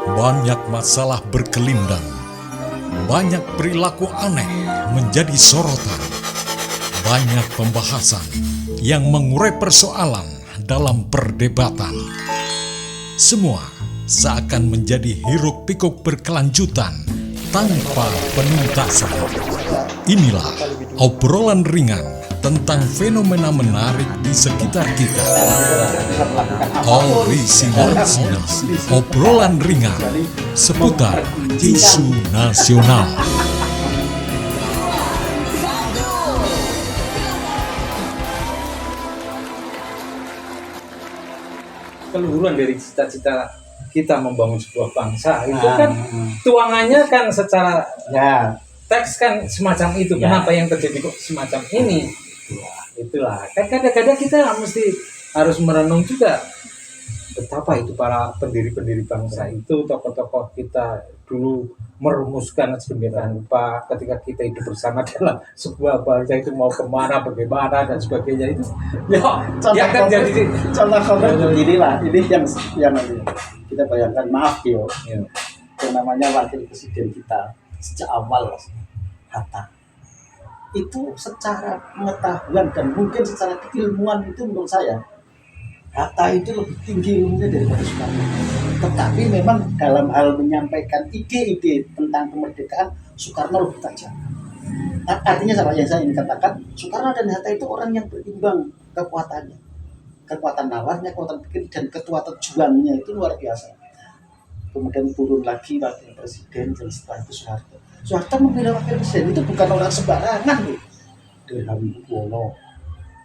Banyak masalah berkelindang, banyak perilaku aneh menjadi sorotan, banyak pembahasan yang mengurai persoalan dalam perdebatan. Semua seakan menjadi hiruk-pikuk berkelanjutan tanpa penuntasan. Inilah obrolan ringan tentang fenomena menarik di sekitar kita. Orisinasi, obrolan ringan seputar isu nasional. Keluhuran dari cita-cita kita membangun sebuah bangsa itu kan tuangannya kan secara teks kan semacam itu. Kenapa yang terjadi kok semacam ini? Itulah kan kadang-kadang kita mesti harus merenung juga betapa itu para pendiri-pendiri bangsa itu, tokoh-tokoh kita dulu merumuskan sedemikian rupa ketika kita hidup bersama dalam sebuah bangsa itu mau kemana, bagaimana dan sebagainya itu ya kan jadi contoh begini lah, ini yang kita bayangkan, maaf yo, yang namanya wakil presiden kita sejak awal Hatta itu secara pengetahuan dan mungkin secara keilmuan itu menurut saya Hatta itu lebih tinggi ilmunya daripada Soekarno. Tetapi memang dalam hal menyampaikan ide-ide tentang kemerdekaan, Soekarno lebih tajam. Artinya sama yang saya ingin katakan, Soekarno dan Hatta itu orang yang berimbang kekuatannya. Kekuatan nalarnya, kekuatan pikir, dan kekuatan juangnya itu luar biasa. Kemudian turun lagi wakil presiden, dan setelah itu Soeharto. Soeharto membela wakil presiden itu bukan orang sembarangan loh. Dari Hamengkubuwono,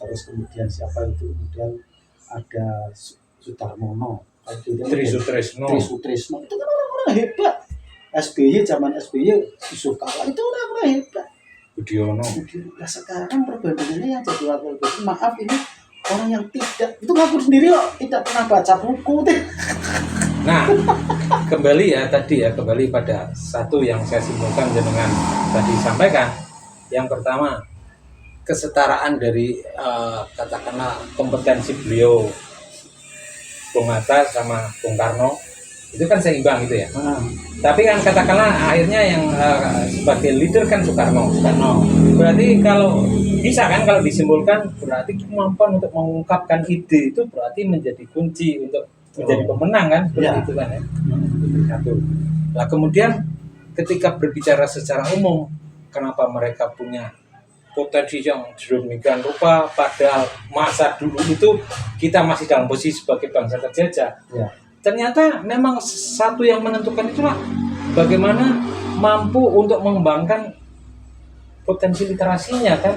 terus kemudian siapa itu, kemudian ada Sutarmono, Trisutrisno itu kan orang-orang hebat. SBY, zaman SBY Yusuf Kala itu orang-orang hebat. Budiono. Nah sekarang perbandingannya yang jadi wakil presiden, maaf ini orang yang tidak, itu ngaku sendiri loh, tidak pernah baca buku. Nah, kembali pada satu yang saya simpulkan dengan tadi sampaikan. Yang pertama, kesetaraan dari katakanlah kompetensi beliau Bung Hatta sama Bung Karno itu kan seimbang gitu ya. Tapi kan katakanlah akhirnya yang sebagai leader kan Soekarno. Berarti kalau bisa kan kalau disimpulkan berarti kemampuan untuk mengungkapkan ide itu berarti menjadi kunci untuk menjadi pemenang kan seperti itu kan ya. Satu. Nah kemudian ketika berbicara secara umum, kenapa mereka punya potensi yang sedemikian rupa padahal masa dulu itu kita masih dalam posisi sebagai bangsa terjajah. Ternyata memang satu yang menentukan itulah bagaimana mampu untuk mengembangkan potensi literasinya kan.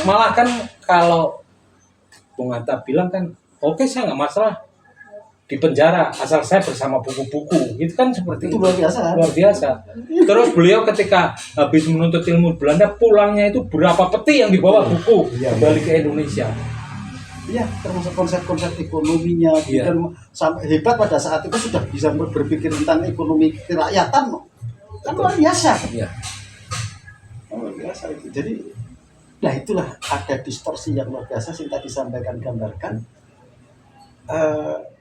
Malah kan kalau Bung Hatta bilang kan oke, saya nggak masalah di penjara asal saya bersama buku-buku, itu kan seperti itu luar biasa. Terus beliau ketika habis menuntut ilmu Belanda pulangnya itu berapa peti yang dibawa buku kembali ke Indonesia. Iya, termasuk konsep-konsep ekonominya dan sampai hebat pada saat itu sudah bisa berpikir tentang ekonomi kerakyatan, kan luar biasa. Luar biasa itu. Jadi, nah itulah ada distorsi yang luar biasa yang tadi disampaikan gambarkan.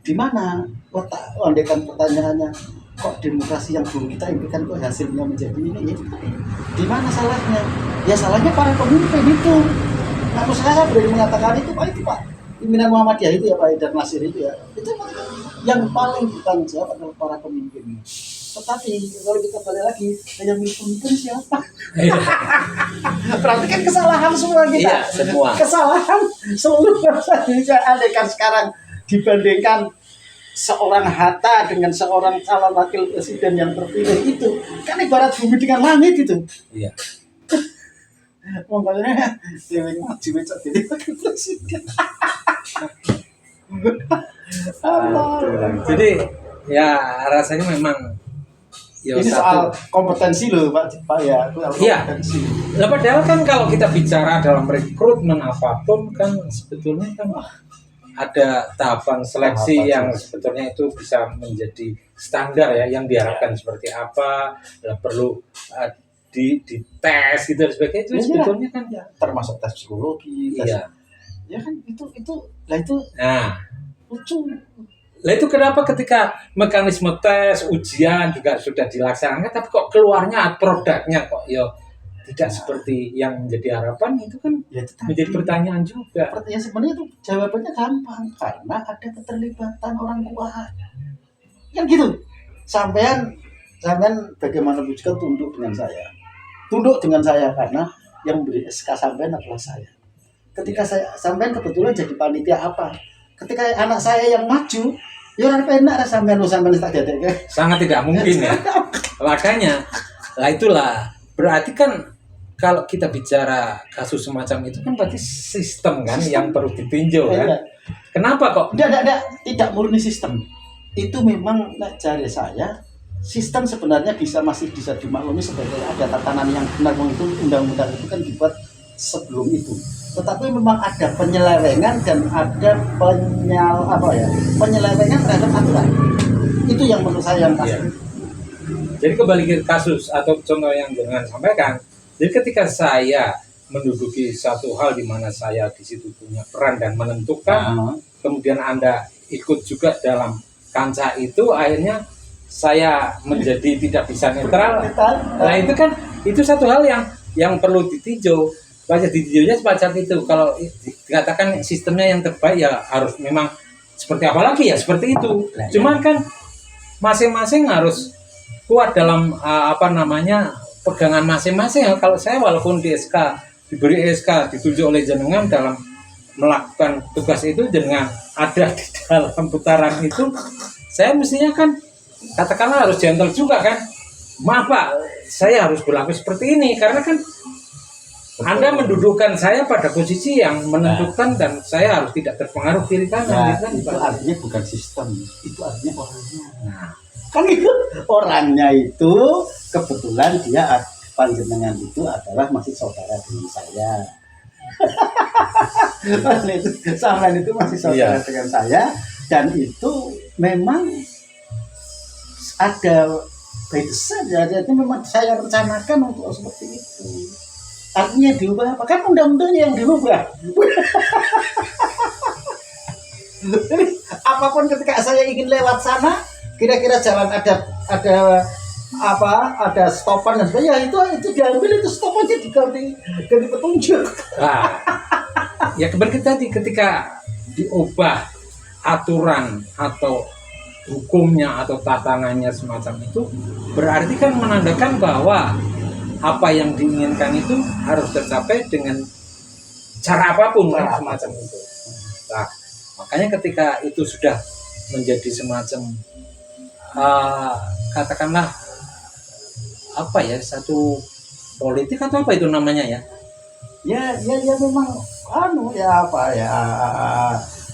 Di mana letak andekan pertanyaannya, kok demokrasi yang dulu kita impikan kok hasilnya menjadi ini? Di mana salahnya? Ya salahnya para pemimpin itu. Nah, saya berani mengatakan itu Pak, pimpinan Muhammadiyah itu ya Pak Haidar Nasir itu ya, itu yang paling bertanggung jawab adalah para pemimpin. Tetapi kalau kita balik lagi, yang pemimpin siapa? Berarti kan kesalahan semua kita. Iya, semua. Kesalahan seluruh bangsa Indonesia. Andaikan sekarang dibandingkan seorang Hatta dengan seorang calon wakil presiden yang terpilih itu kan ibarat bumi dengan langit itu. Iya. Makanya dewe maju becak jadi wakil presiden. Jadi ya rasanya memang ini soal kompetensi loh Pak ya. Iya. Nah, padahal kan kalau kita bicara dalam rekrutmen apapun kan sebetulnya kan ada tahapan seleksi yang sebetulnya itu bisa menjadi standar ya, yang diharapkan seperti apa, perlu di tes gitu dan sebagainya itu sebetulnya kan termasuk tes psikologi, tes, ya kan itu lucu. Lah itu kenapa ketika mekanisme tes, ujian juga sudah dilaksanakan, tapi kok keluarnya produknya kok ya tidak seperti yang menjadi harapan, itu kan Ya, itu menjadi tadi. pertanyaan juga. Pertanyaan sebenarnya itu jawabannya gampang karena ada keterlibatan orang tua. Kan gitu. Sampean bagaimanapun juga tunduk dengan saya. Tunduk dengan saya karena yang beri SK sampean adalah saya. Ketika saya sampean kebetulan jadi panitia apa? Ketika anak saya yang maju, ya ora penak ra sampean tak dadeke. Sangat tidak mungkin ya. Makanya, lah itulah berarti kan kalau kita bicara kasus semacam itu kan berarti sistem kan yang perlu ditinjau kan. Iya. Kenapa kok? Tidak murni sistem. Itu memang nek jari saya sistem sebenarnya masih bisa dimaklumi sebagai ada tatanan yang benar, itu undang-undang itu kan dibuat sebelum itu. Tetapi memang ada penyelewengan dan ada penyelewengan terhadap aturan. Itu yang menurut saya yang pasti. Iya. Jadi kembali ke kasus atau contoh yang jangan sampaikan. Jadi ketika saya menduduki satu hal di mana saya di situ punya peran dan menentukan, kemudian Anda ikut juga dalam kancah itu, akhirnya saya menjadi tidak bisa netral. Nah itu kan itu satu hal yang perlu ditinjau. Baca ditinjaunya semacam itu. Kalau dikatakan sistemnya yang terbaik ya harus memang seperti apa lagi ya seperti itu. Cuman kan masing-masing harus kuat dalam pegangan masing-masing. Kalau saya walaupun di SK diberi SK ditunjuk oleh jenengan dalam melakukan tugas itu, jenengan ada di dalam putaran itu, saya mestinya kan katakanlah harus gentle juga kan. Maaf Pak, saya harus berlaku seperti ini karena kan Anda mendudukkan saya pada posisi yang menentukan dan saya harus tidak terpengaruh kiri kanan. Itu artinya bukan sistem, itu artinya orangnya. Kan itu orangnya itu kebetulan dia panjenengan itu adalah masih saudara dengan saya. Sampean itu masih saudara dengan saya, dan itu memang ada by design ya, itu memang saya rencanakan untuk seperti itu. Artinya diubah apa? Kan undang-undangnya yang diubah. Jadi apapun ketika saya ingin lewat sana, kira-kira jalan ada stopan dan sebagainya, itu diambil, itu stopannya diganti petunjuk. Nah, ya kembali tadi ketika diubah aturan atau hukumnya atau tatanannya semacam itu, berarti kan menandakan bahwa apa yang diinginkan itu harus tercapai dengan cara apapun kan semacam itu. Nah, makanya ketika itu sudah menjadi semacam katakanlah satu politik atau apa itu namanya ya? Ya memang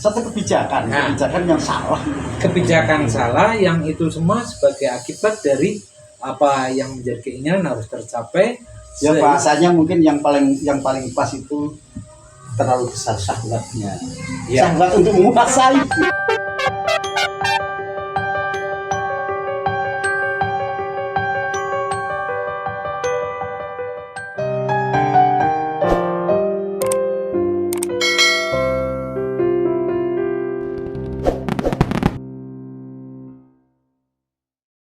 satu kebijakan yang salah. Kebijakan salah yang itu semua sebagai akibat dari apa yang menjadi keinginan harus tercapai. Ya bahasanya mungkin yang paling pas itu terlalu besar syahwatnya. Syahwat untuk menguasai.